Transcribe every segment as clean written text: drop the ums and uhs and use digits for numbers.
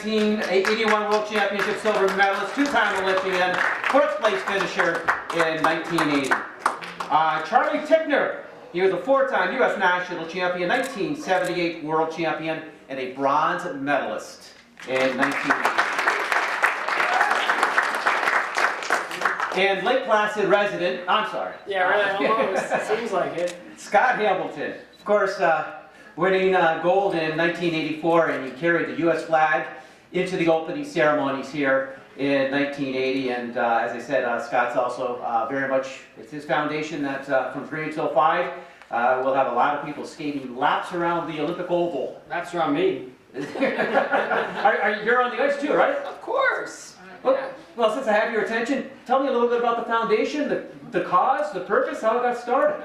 1981 World Championship silver medalist, two-time Olympian, fourth place finisher in 1980. Charlie Tickner, he was a four-time U.S. national champion, 1978 world champion, and a bronze medalist in 1980. And Lake Placid resident, I'm sorry. Yeah, really, almost. Seems like it. Scott Hamilton, of course, winning gold in 1984, and he carried the U.S. flag into the opening ceremonies here in 1980. And as I said, Scott's also very much, it's his foundation that from 3 until 5, we'll have a lot of people skating laps around the Olympic Oval. Laps around me. You're on the ice too, right? Of course. Well, since I have your attention, tell me a little bit about the foundation, the cause, the purpose, how it got started.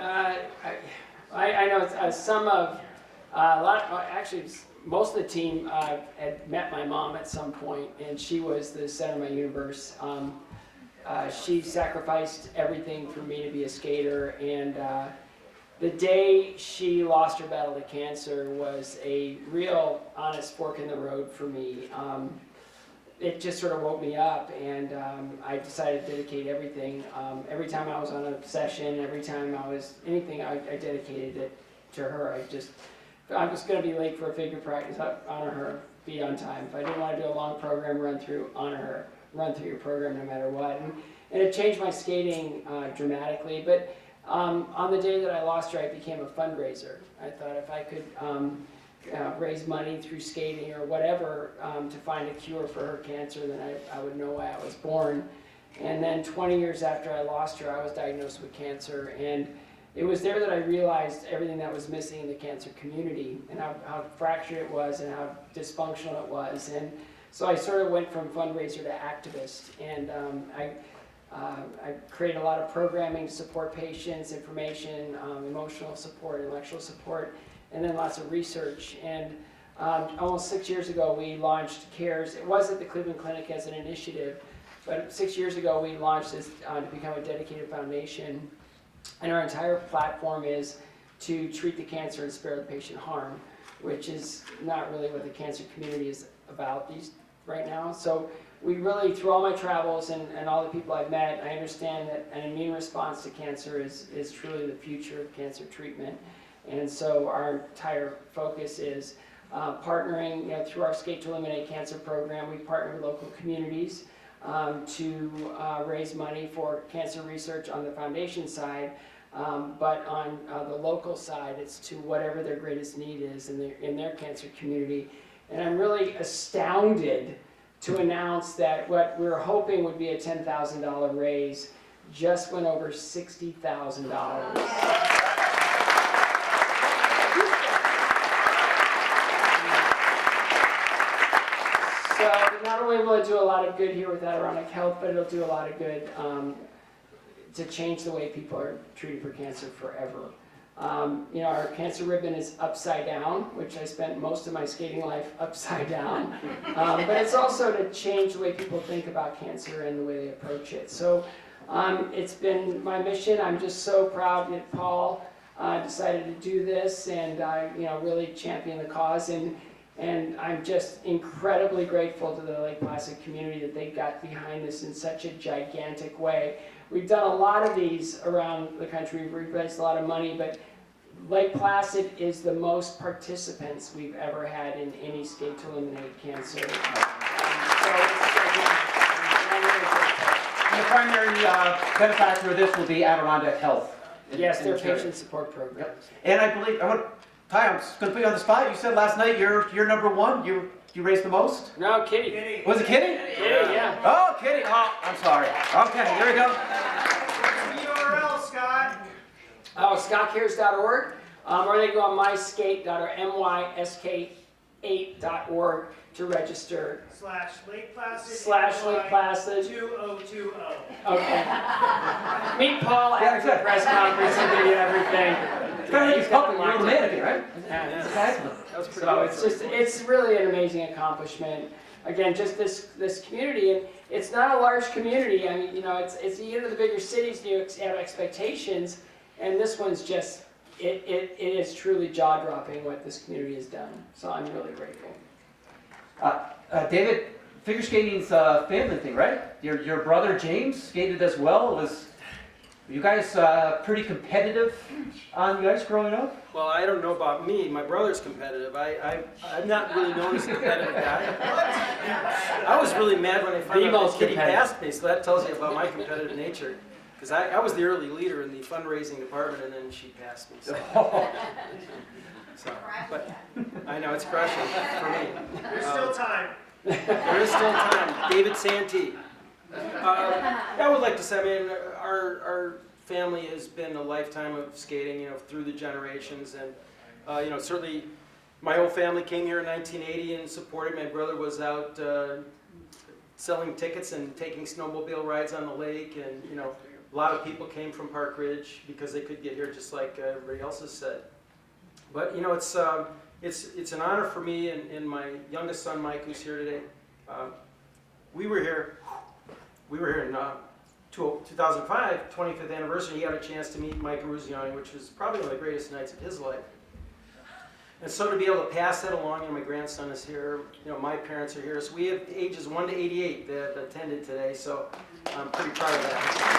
I know some of, actually most of the team had met my mom at some point, and she was the center of my universe. She sacrificed everything for me to be a skater, and the day she lost her battle to cancer was a real honest fork in the road for me. It just sort of woke me up, and I decided to dedicate everything. Every time I was on a session, every time I was anything, I dedicated it to her. I was going to be late for a figure practice, honor her, be on time. If I didn't want to do a long program run through, honor her, run through your program no matter what. And it changed my skating dramatically. But on the day that I lost her, I became a fundraiser. I thought if I could raise money through skating or whatever to find a cure for her cancer, then I would know why I was born. And then 20 years after I lost her, I was diagnosed with cancer, and it was there that I realized everything that was missing in the cancer community, and how fractured it was and how dysfunctional it was. And so I sort of went from fundraiser to activist, and I created a lot of programming to support patients, information, emotional support, intellectual support, and then lots of research. And almost 6 years ago, we launched CARES. It was at the Cleveland Clinic as an initiative, but 6 years ago, we launched this to become a dedicated foundation. And our entire platform is to treat the cancer and spare the patient harm, which is not really what the cancer community is about right now. So we really, through all my travels and all the people I've met, I understand that an immune response to cancer is truly the future of cancer treatment. And so our entire focus is partnering, through our Skate to Eliminate Cancer program. We partner with local communities to raise money for cancer research on the foundation side, but on the local side, it's to whatever their greatest need is in their cancer community. And I'm really astounded to announce that what we were hoping would be a $10,000 raise just went over $60,000. So not only will it do a lot of good here with Adirondack Health, but it'll do a lot of good to change the way people are treated for cancer forever. Our cancer ribbon is upside down, which I spent most of my skating life upside down. But it's also to change the way people think about cancer and the way they approach it. So it's been my mission. I'm just so proud that Paul decided to do this and really champion the cause. And I'm just incredibly grateful to the Lake Placid community that they got behind this in such a gigantic way. We've done a lot of these around the country. We've raised a lot of money, but Lake Placid is the most participants we've ever had in any Skate to Eliminate Cancer. And the primary benefactor of this will be Adirondack Health. Yes, their patient support programs. Yep. And I believe, Ty, I'm just going to put you on the spot. You said last night you're number one. You raised the most? No, Kitty. Was it Kitty? Kitty, yeah. Oh, Kitty. Oh, I'm sorry. Okay, here we go. URL, Scott. Oh, scottcares.org. Or they go on myskate.org, to register. /Lake Placid. /Lake Placid. 2020. Okay. Meet Paul after the press conference and give you everything. It's kind of like he's helping your little mannequin, right? Yeah. Excellent. So it's really an amazing accomplishment. Again, just this community, and it's not a large community. I mean, it's you get into the bigger cities, and you have expectations, and this one's just it is truly jaw-dropping what this community has done. So I'm really grateful. David, figure skating's a family thing, right? Your brother James skated as well. Were you guys pretty competitive on the ice growing up? Well, I don't know about me. My brother's competitive. I'm not really known as a competitive guy. I was really mad when I found The out most that Kitty competitive. passed me, so that tells you about my competitive nature. Because I was the early leader in the fundraising department, and then she passed me. So, but I know it's crushing for me. There's still time. There is still time. David Santee. I would like to say, I mean, our family has been a lifetime of skating, you know, through the generations, and you know, certainly my whole family came here in 1980 and supported. My brother was out selling tickets and taking snowmobile rides on the lake, and you know, a lot of people came from Park Ridge because they could get here, just like everybody else has said. But you know, it's an honor for me and my youngest son Mike, who's here today. We were here in 2005, 25th anniversary. He got a chance to meet Mike Eruzione, which was probably one of the greatest nights of his life. And so to be able to pass that along, and my grandson is here, you know, my parents are here. So we have ages 1 to 88 that attended today, so I'm pretty proud of that.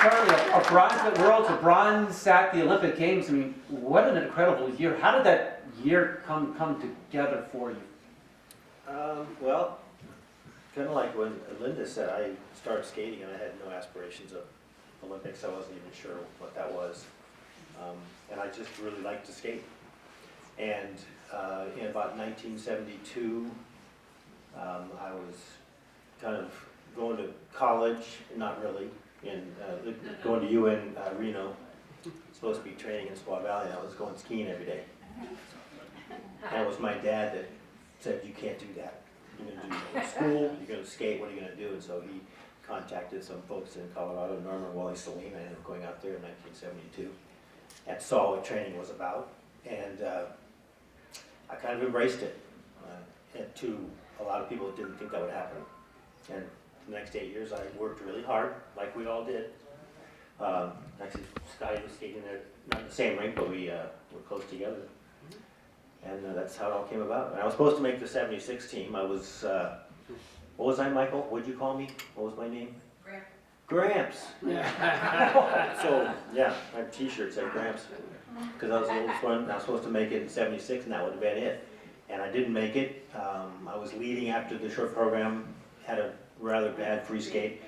Charlie, a bronze at Worlds, a bronze at the Olympic Games. I mean, what an incredible year. How did that year come together for you? Well, kind of like when Linda said, I started skating and I had no aspirations of Olympics. I wasn't even sure what that was. And I just really liked to skate. And in about 1972, I was kind of going to college, not really, going to UN Reno. Supposed to be training in Squaw Valley, and I was going skiing every day. And it was my dad that said, you can't do that. You're going to do school, you're going to skate, what are you going to do? And so he contacted some folks in Colorado, Norman Wally Salim. I ended up going out there in 1972 and saw what training was about. And I kind of embraced it. And to a lot of people that didn't think that would happen. And the next 8 years I worked really hard, like we all did. Actually, Scotty was skating there, not in the same rink, but we were close together. And that's how it all came about. And I was supposed to make the 76 team. I was, what was I, Michael? What'd you call me? What was my name? Gramps. So, yeah, I have t-shirts that said Gramps. Because I was the oldest one, and I was supposed to make it in 76, and that would have been it. And I didn't make it. I was leading after the short program, had a rather bad free skate,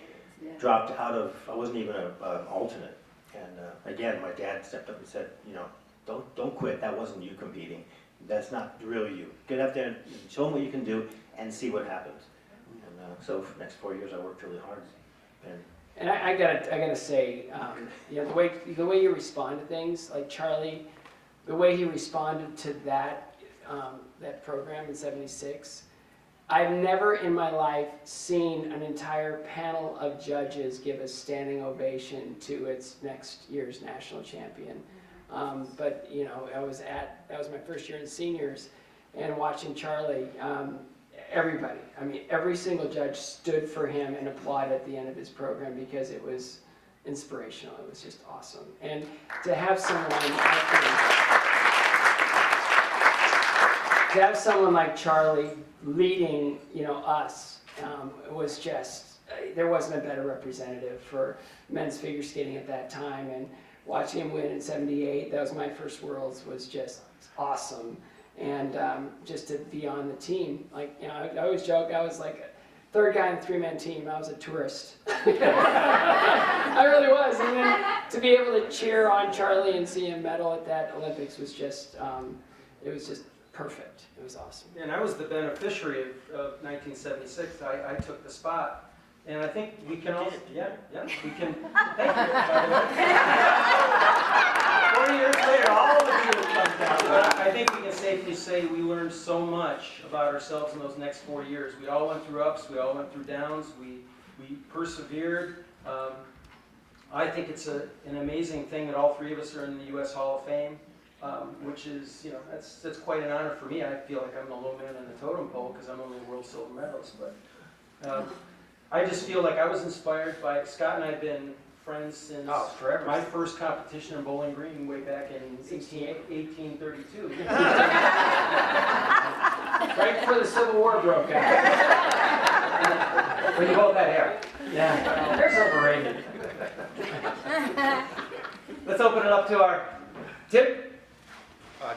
dropped out of, I wasn't even an alternate. And again, my dad stepped up and said, you know, don't quit, that wasn't you competing. That's not really you. Get up there and show them what you can do and see what happens. And so for the next 4 years I worked really hard. And I gotta say, you know, the way you respond to things, like Charlie, the way he responded to that that program in '76, I've never in my life seen an entire panel of judges give a standing ovation to its next year's national champion. But you know, that was my first year in seniors, and watching Charlie. Everybody, I mean, every single judge stood for him and applauded at the end of his program because it was inspirational. It was just awesome. And to have someone like Charlie leading, you know, us, was just, there wasn't a better representative for men's figure skating at that time. And watching him win in '78, that was my first Worlds, was just awesome. And just to be on the team, like, you know, I always joke, I was like a third guy in the three-man team. I was a tourist. I really was. And then to be able to cheer on Charlie and see him medal at that Olympics was just, it was just perfect. It was awesome. And I was the beneficiary of 1976. I took the spot. And I think we can all, yeah, we can, thank you, by the way. 40 years later, all of you have come down. But I think we can safely say we learned so much about ourselves in those next 4 years. We all went through ups, we all went through downs, we persevered. I think it's an amazing thing that all three of us are in the U.S. Hall of Fame, which is, you know, that's quite an honor for me. I feel like I'm the low man in the totem pole because I'm only a world silver medalist, but I just feel like I was inspired by, Scott and I have been friends since Oh, forever. my first competition in Bowling Green way back in 1832. Right before the Civil War broke out. When you both had hair. Yeah, there's overrated. Let's open it up to our Tim.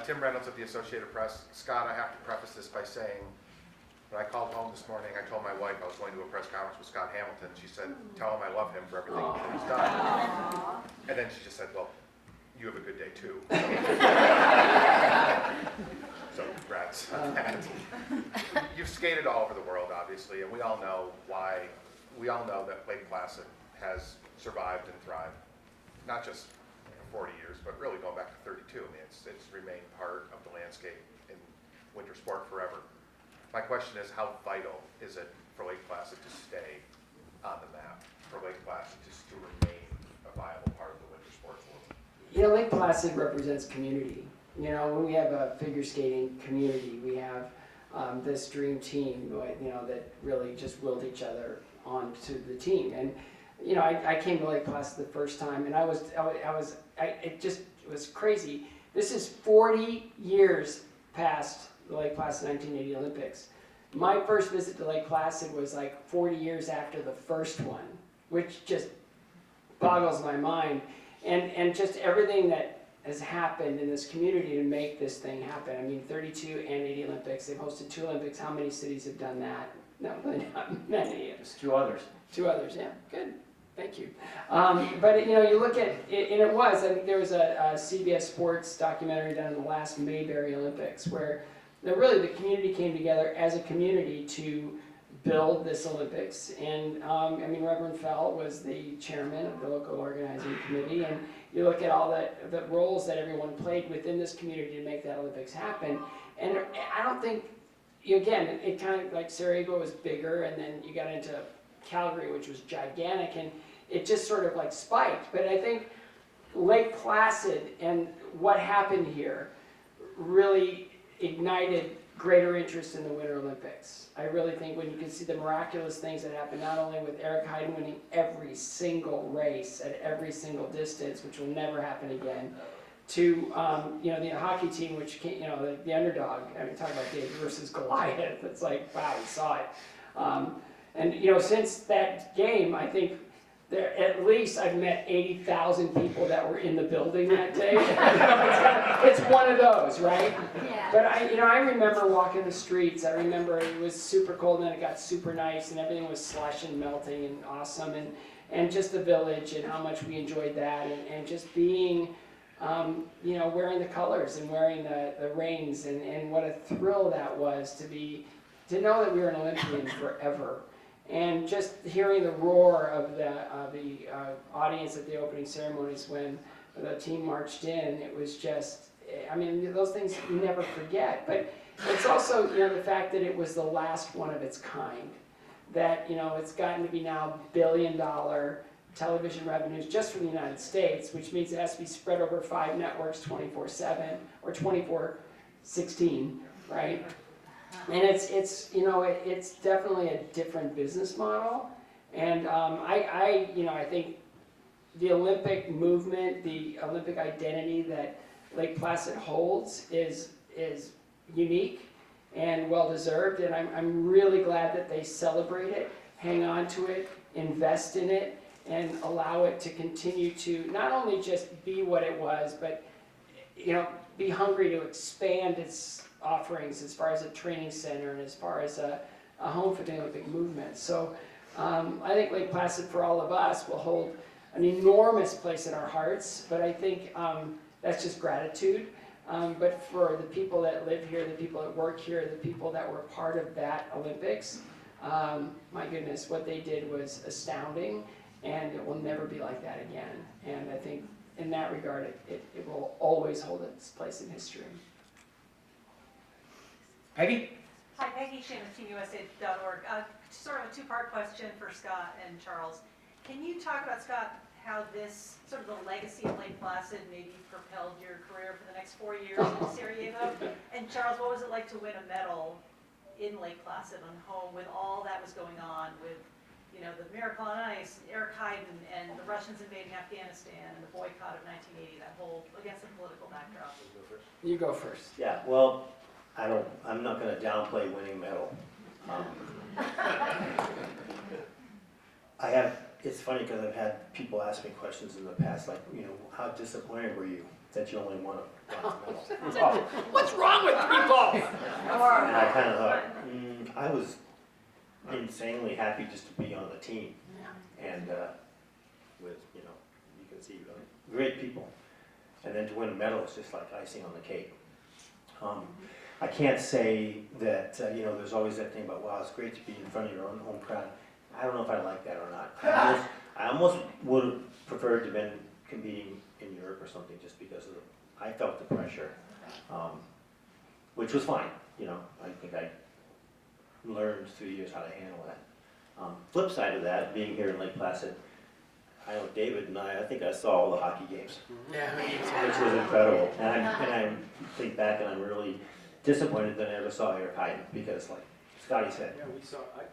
Tim Reynolds of the Associated Press. Scott, I have to preface this by saying, when I called home this morning, I told my wife I was going to a press conference with Scott Hamilton. She said, tell him I love him for everything that he's done. And then she just said, well, you have a good day too. So congrats on that. You've skated all over the world, obviously, and we all know that Lake Placid has survived and thrived, not just for 40 years, but really going back to 32. I mean, it's remained part of the landscape in winter sport forever. My question is, how vital is it for Lake Placid to stay on the map, for Lake Placid just to remain a viable part of the winter sports world? You know, Lake Placid represents community. You know, when we have a figure skating community, we have this dream team, you know, that really just willed each other onto the team. And you know, I came to Lake Placid the first time, and it was crazy. This is 40 years past the Lake Placid 1980 Olympics. My first visit to Lake Placid was like 40 years after the first one, which just boggles my mind. And just everything that has happened in this community to make this thing happen. I mean, 32 and 80 Olympics. They've hosted 2 Olympics. How many cities have done that? No, really not many. Just 2 others. 2 others, yeah, good. Thank you. But you know, you look at it, and it was. I think there was a CBS Sports documentary done in the last Mayberry Olympics, where really the community came together as a community to build this Olympics. And I mean, Reverend Fell was the chairman of the local organizing committee, and you look at all the roles that everyone played within this community to make that Olympics happen. And I don't think, again, it kind of like Sarajevo was bigger, and then you got into Calgary, which was gigantic, and it just sort of like spiked. But I think Lake Placid and what happened here really ignited greater interest in the Winter Olympics. I really think when you can see the miraculous things that happened, not only with Eric Heiden winning every single race at every single distance, which will never happen again, to you know, the hockey team, which came, you know, the underdog. I mean, talk about David versus Goliath. It's like, wow, we saw it. And you know, since that game, I think there at least I've met 80,000 people that were in the building that day. It's one of those, right? Yeah. But I remember walking the streets. I remember it was super cold, and then it got super nice, and everything was slush and melting and awesome, and just the village and how much we enjoyed that, and just being, you know, wearing the colors and wearing the rings, and what a thrill that was to know that we were an Olympian forever. And just hearing the roar of the audience at the opening ceremonies when the team marched in, it was just, I mean, those things you never forget. But it's also, you know, the fact that it was the last one of its kind. That, you know, it's gotten to be now billion-dollar television revenues just from the United States, which means it has to be spread over 5 networks 24/7 or 24/16, right? And it's you know, it's definitely a different business model, and I think the Olympic movement, the Olympic identity that Lake Placid holds is unique and well deserved, and I'm really glad that they celebrate it, hang on to it, invest in it, and allow it to continue to not only just be what it was, but you know, be hungry to expand its offerings as far as a training center and as far as a home for the Olympic movement. So I think Lake Placid for all of us will hold an enormous place in our hearts, but I think that's just gratitude. But for the people that live here, the people that work here, the people that were part of that Olympics, my goodness, what they did was astounding, and it will never be like that again. And I think in that regard, it will always hold its place in history. Peggy? Hi, Peggy Shamus, TeamUSA.org. Sort of a 2-part question for Scott and Charles. Can you talk about, Scott, how this, sort of the legacy of Lake Placid maybe propelled your career for the next 4 years in Sarajevo? And Charles, what was it like to win a medal in Lake Placid on home with all that was going on with you know, the Miracle on Ice, Eric Heiden, and the Russians invading Afghanistan, and the boycott of 1980, that whole, against the political backdrop. You go first. Yeah, well, I'm not gonna downplay winning medal. It's funny because I've had people ask me questions in the past, like, you know, how disappointed were you that you only won a bronze medal? What's wrong with people? And I kind of thought, I was insanely happy just to be on the team. And with, you know, you can see great people. And then to win a medal is just like icing on the cake. I can't say that, you know, there's always that thing about, wow, it's great to be in front of your own home crowd. I don't know if I like that or not. I almost would have preferred to have been competing in Europe or something just because I felt the pressure, which was fine. You know, I think I learned through the years how to handle that. Flip side of that, being here in Lake Placid, I know David and I think I saw all the hockey games, which was incredible. And I think back and I'm really disappointed that I never saw Eric Heiden because, like Scotty said, Yeah,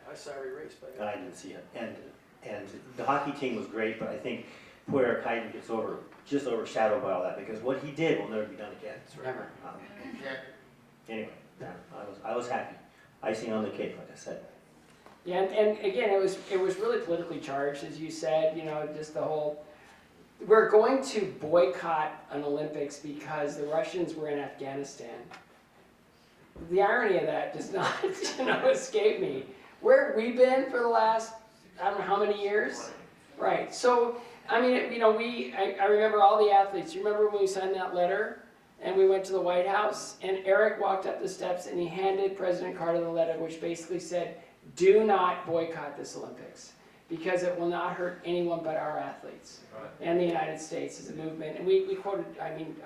I saw every race, but I didn't see it. And the hockey team was great, but I think poor Eric Heiden gets just overshadowed by all that because what he did will never be done again. Never. Anyway, yeah, I was happy. Icing on the cake, like I said. Yeah, and again, it was really politically charged, as you said. You know, just the whole. We're going to boycott an Olympics because the Russians were in Afghanistan. The irony of that does not, you know, escape me. Where have we been for the last, I don't know how many years? Right. So, I mean, you know, I remember all the athletes. You remember when we signed that letter and we went to the White House and Eric walked up the steps and he handed President Carter the letter, which basically said, do not boycott this Olympics because it will not hurt anyone but our athletes and the United States as a movement. And we quoted, I mean,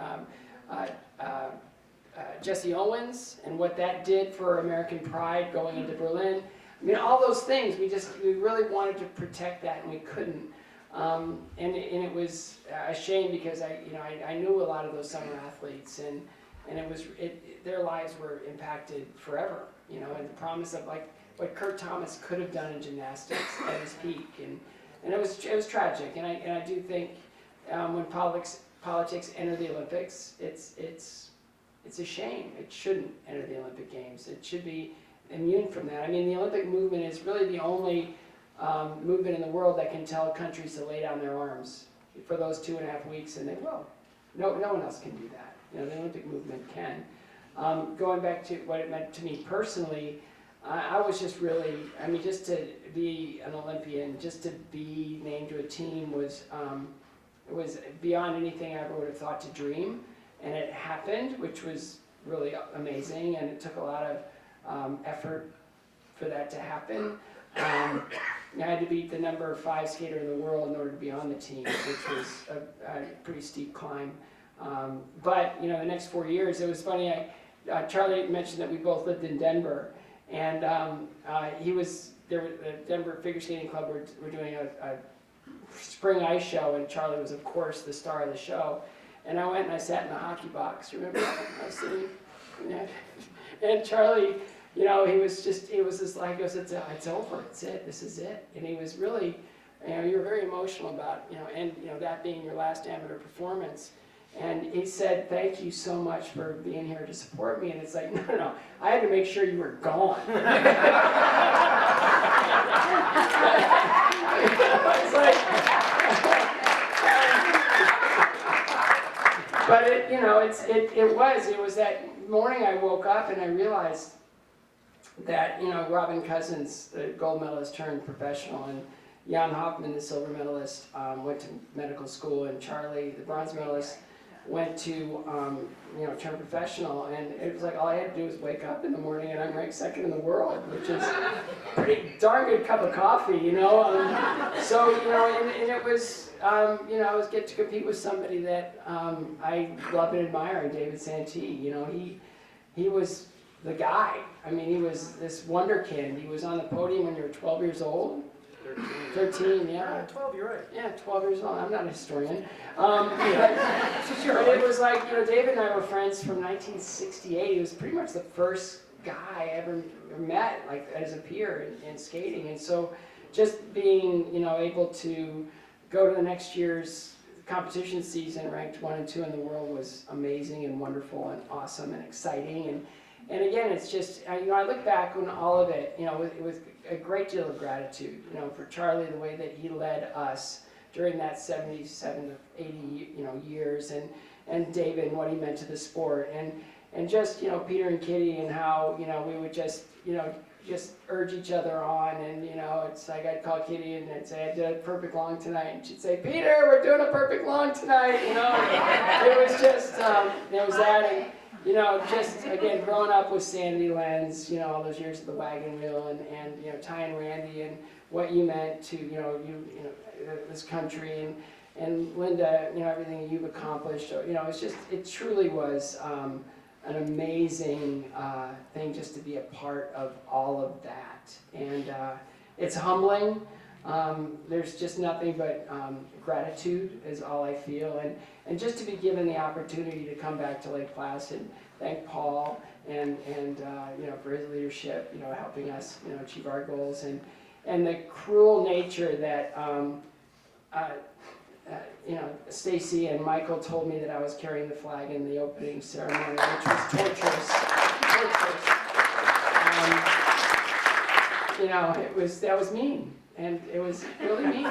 Jesse Owens and what that did for American pride going into Berlin. I mean, all those things, we really wanted to protect that and we couldn't. And it was a shame because I knew a lot of those summer athletes and their lives were impacted forever, you know, and the promise of like what Kurt Thomas could have done in gymnastics at his peak. And it was tragic. And I do think when politics enter the Olympics, it's a shame. It shouldn't enter the Olympic Games. It should be immune from that. I mean, the Olympic movement is really the only movement in the world that can tell countries to lay down their arms for those 2.5 weeks, and they will. No one else can do that. You know, the Olympic movement can. Going back to what it meant to me personally, I was just really, I mean, just to be an Olympian, just to be named to a team was beyond anything I ever would have thought to dream. And it happened, which was really amazing, and it took a lot of effort for that to happen. I had to beat the number 5 skater in the world in order to be on the team, which was a pretty steep climb. But, you know, the next 4 years, it was funny, Charlie mentioned that we both lived in Denver, and the Denver Figure Skating Club were doing a spring ice show, and Charlie was, of course, the star of the show. And I went and I sat in the hockey box, remember? I was sitting, and Charlie, you know, he was just like, he goes, it's over, it's it, this is it. And he was really, you know, you were very emotional about, you know, and, you know, that being your last amateur performance. And he said, thank you so much for being here to support me. And it's like, no, I had to make sure you were gone. It's like, but it was that morning I woke up and I realized that, you know, Robin Cousins, the gold medalist, turned professional, and Jan Hoffman, the silver medalist, went to medical school, and Charlie, the bronze medalist, went to turn professional. And it was like all I had to do was wake up in the morning and I'm ranked second in the world, which is a pretty darn good cup of coffee, you know. So, you know, and it was, you know, I was get to compete with somebody that I love and admire, David Santee. You know, he was the guy. I mean, he was this wonderkind. He was on the podium when you were 12 years old. 13, yeah. 12, you're right. Yeah, 12 years old. I'm not a historian. But it was like, you know, David and I were friends from 1968. He was pretty much the first guy I ever met, like, as a peer in skating. And so just being, able to go to the next year's competition season ranked 1 and 2 in the world was amazing and wonderful and awesome and exciting. And again, it's just, I look back on all of it, it was a great deal of gratitude, for Charlie, the way that he led us during that 77 to 80, years, and David and what he meant to the sport, and just, Peter and Kitty and how, we would just, just urge each other on, and it's like I'd call Kitty and I'd say I did a perfect long tonight, and she'd say, Peter, we're doing a perfect long tonight, It was just, it was that, and just again growing up with Sandy Lenz, all those years at the wagon wheel, and Ty and Randy, and what you meant to this country, and Linda, everything you've accomplished, it's just, it truly was an amazing thing just to be a part of all of that. And it's humbling. There's just nothing but gratitude is all I feel. And just to be given the opportunity to come back to Lake Placid, thank Paul and for his leadership, helping us, achieve our goals. And the cruel nature that, Stacy and Michael told me that I was carrying the flag in the opening ceremony, which was torturous. That was mean, and it was really mean.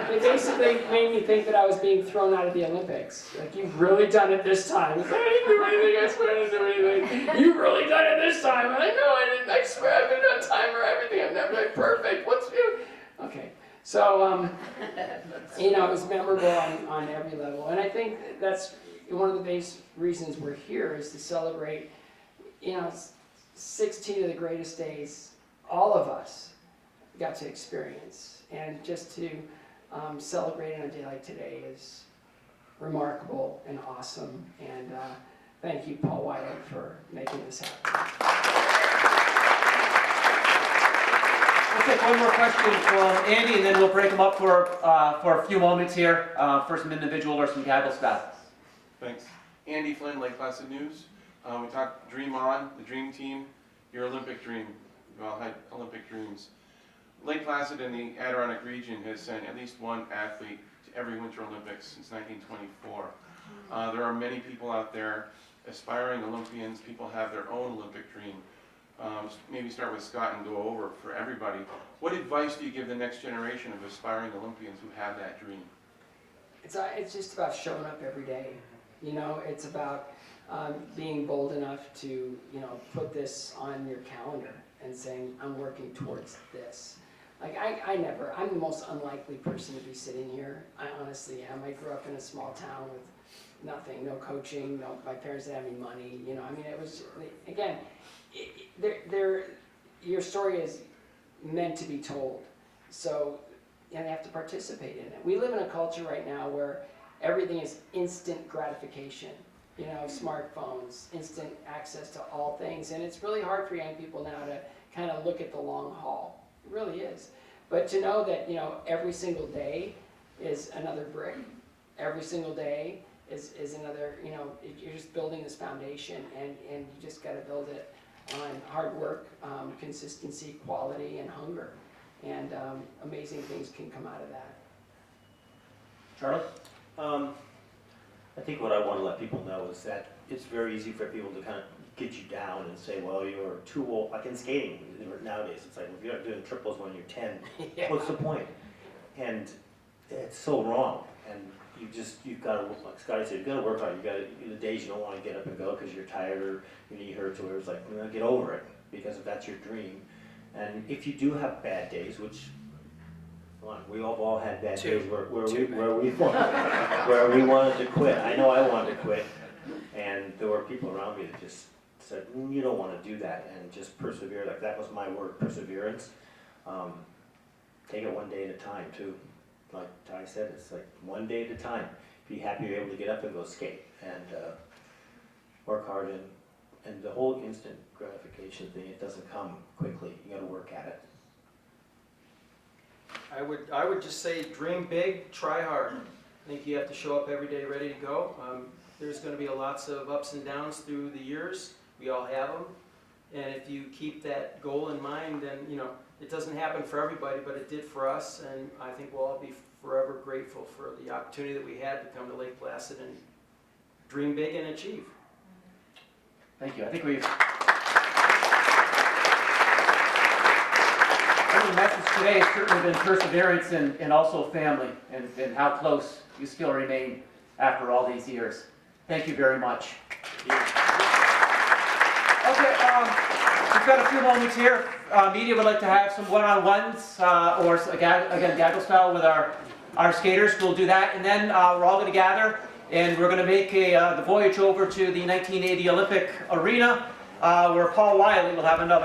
They basically made me think that I was being thrown out of the Olympics. Like, you've really done it this time. It's like, I didn't do anything, I swear I didn't do anything. You've really done it this time. I'm like, no, I didn't, I swear I've been on timer, everything, I've never been perfect. What's new? Okay. So, it was memorable on every level. And I think that's one of the base reasons we're here is to celebrate, 16 of the greatest days all of us got to experience. And just to celebrate on a day like today is remarkable and awesome. And thank you, Paul Wyatt, for making this happen. We'll take one more question from Andy, and then we'll break them up for a few moments here for some individual or some gaggle stuff. Thanks. Andy Flynn, Lake Placid News. We talked Dream On, the Dream Team, your Olympic dream. We all had Olympic dreams. Lake Placid and the Adirondack region has sent at least one athlete to every Winter Olympics since 1924. There are many people out there, aspiring Olympians. People have their own Olympic dream. Maybe start with Scott and go over for everybody. What advice do you give the next generation of aspiring Olympians who have that dream? It's just about showing up every day. It's about being bold enough to, put this on your calendar and saying, I'm working towards this. Like, I'm the most unlikely person to be sitting here. I honestly am. I grew up in a small town with nothing, no coaching, my parents didn't have any money, it was, again, your story is meant to be told. So, you have to participate in it. We live in a culture right now where everything is instant gratification. Smartphones, instant access to all things. And it's really hard for young people now to kind of look at the long haul. It really is. But to know that, every single day is another brick. Every single day is another, you're just building this foundation, and you just got to build it on hard work, consistency, quality, and hunger. And amazing things can come out of that. Charlie? I think what I want to let people know is that it's very easy for people to kind of get you down and say, well, you're too old. Like in skating nowadays, it's like, if you're not doing triples when you're 10, Yeah. what's the point? And it's so wrong. And you've got to, like Scotty said, you've got to work hard. The days you don't want to get up and go because you're tired or your knee hurts or whatever, it's like, get over it, because if that's your dream. And if you do have bad days, which, we all had bad days where we wanted to quit. I know I wanted to quit, and there were people around me that just said, you don't want to do that, and just persevere. Like, that was my word, perseverance. Take it one day at a time too. Like Ty said, it's like one day at a time. Be happy you're able to get up and go skate, and work hard, and the whole instant gratification thing, it doesn't come quickly. You got to work at it. I would just say dream big, try hard. I think you have to show up every day ready to go. There's going to be lots of ups and downs through the years. We all have them. And if you keep that goal in mind, then It doesn't happen for everybody, but it did for us, and I think we'll all be forever grateful for the opportunity that we had to come to Lake Placid and dream big and achieve. Thank you. I think the message today has certainly been perseverance and also family, and how close you still remain after all these years. Thank you very much. Okay, we've got a few moments here. Media would like to have some one-on-ones, or again, gaggle style with our skaters. We'll do that, and then we're all going to gather, and we're going to make the voyage over to the 1980 Olympic Arena, where Paul Wiley will have another